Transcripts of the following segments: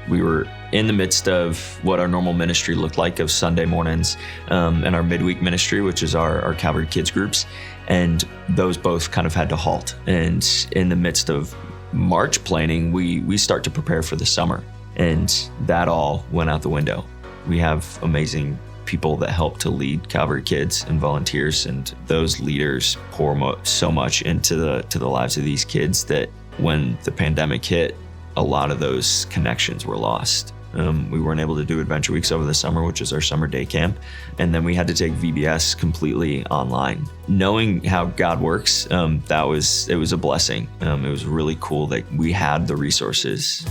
We were in the midst of what our normal ministry looked like of Sunday mornings and our midweek ministry, which is our Calvary Kids groups. And those both kind of had to halt. And in the midst of March planning, we start to prepare for the summer. And that all went out the window. We have amazing people that help to lead Calvary Kids and volunteers, and those leaders pour so much into the lives of these kids that when the pandemic hit, a lot of those connections were lost. We weren't able to do Adventure Weeks over the summer, which is our summer day camp. And then we had to take VBS completely online. Knowing how God works, it was a blessing. It was really cool that we had the resources.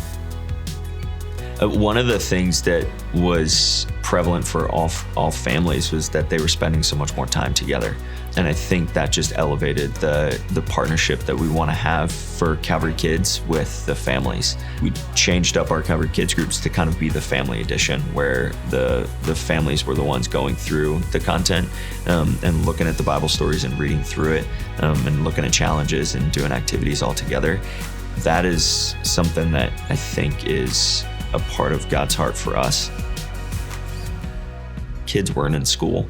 One of the things that was prevalent for all families was that they were spending so much more time together. And I think that just elevated the partnership that we want to have for Calvary Kids with the families. We changed up our Calvary Kids groups to kind of be the family edition, where the families were the ones going through the content and looking at the Bible stories and reading through it and looking at challenges and doing activities all together. That is something that I think is a part of God's heart for us. Kids weren't in school,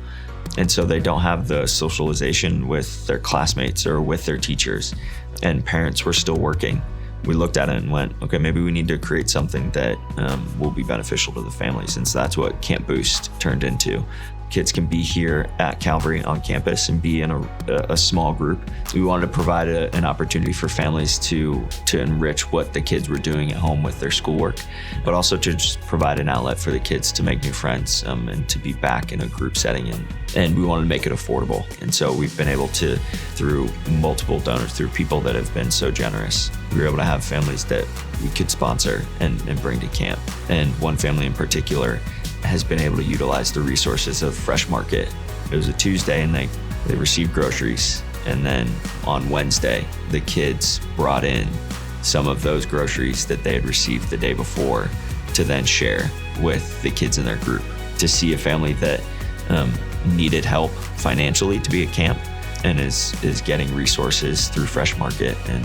and so they don't have the socialization with their classmates or with their teachers, and parents were still working. We looked at it and went, okay, maybe we need to create something that will be beneficial to the families. And so that's what Camp Boost turned into. Kids can be here at Calvary on campus and be in a small group. We wanted to provide an opportunity for families to enrich what the kids were doing at home with their schoolwork, but also to just provide an outlet for the kids to make new friends and to be back in a group setting. And we wanted to make it affordable. And so we've been able to, through multiple donors, through people that have been so generous, we were able to have families that we could sponsor and bring to camp. And one family in particular has been able to utilize the resources of Fresh Market. It was a Tuesday and they received groceries. And then on Wednesday, the kids brought in some of those groceries that they had received the day before to then share with the kids in their group. To see a family that needed help financially to be at camp and is getting resources through Fresh Market and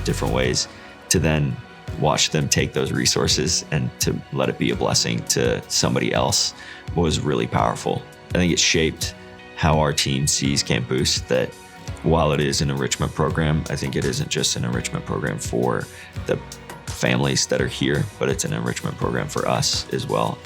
different ways, to then watch them take those resources and to let it be a blessing to somebody else was really powerful. I think it shaped how our team sees Camp Boost, that while it is an enrichment program, I think it isn't just an enrichment program for the families that are here, but it's an enrichment program for us as well.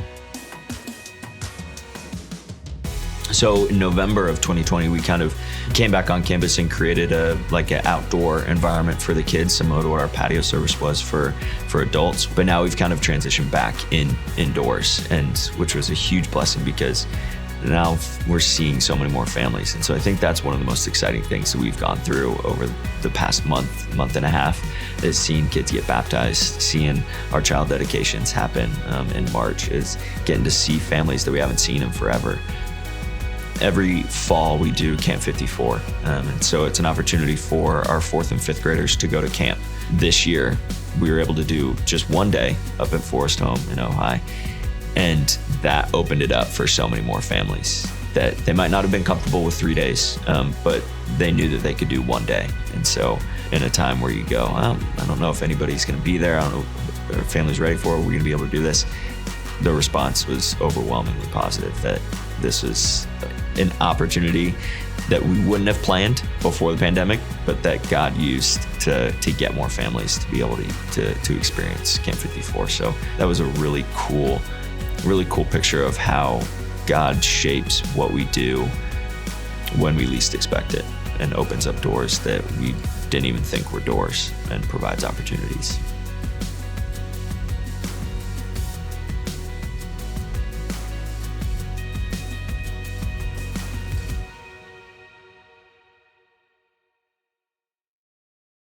So in November of 2020, we kind of came back on campus and created an outdoor environment for the kids, similar to what our patio service was for adults. But now we've kind of transitioned back indoors, and which was a huge blessing because now we're seeing so many more families. And so I think that's one of the most exciting things that we've gone through over the past month and a half, is seeing kids get baptized, seeing our child dedications happen in March, is getting to see families that we haven't seen in forever. Every fall we do Camp 54, and so it's an opportunity for our 4th and 5th graders to go to camp. This year, we were able to do just one day up at Forest Home in Ojai, and that opened it up for so many more families that they might not have been comfortable with 3 days, but they knew that they could do one day. And so in a time where you go, I don't know if anybody's gonna be there, I don't know if our family's ready for it, we're gonna be able to do this, the response was overwhelmingly positive that this was an opportunity that we wouldn't have planned before the pandemic, but that God used to get more families to be able to experience Camp 54. So that was a really cool picture of how God shapes what we do when we least expect it, and opens up doors that we didn't even think were doors and provides opportunities.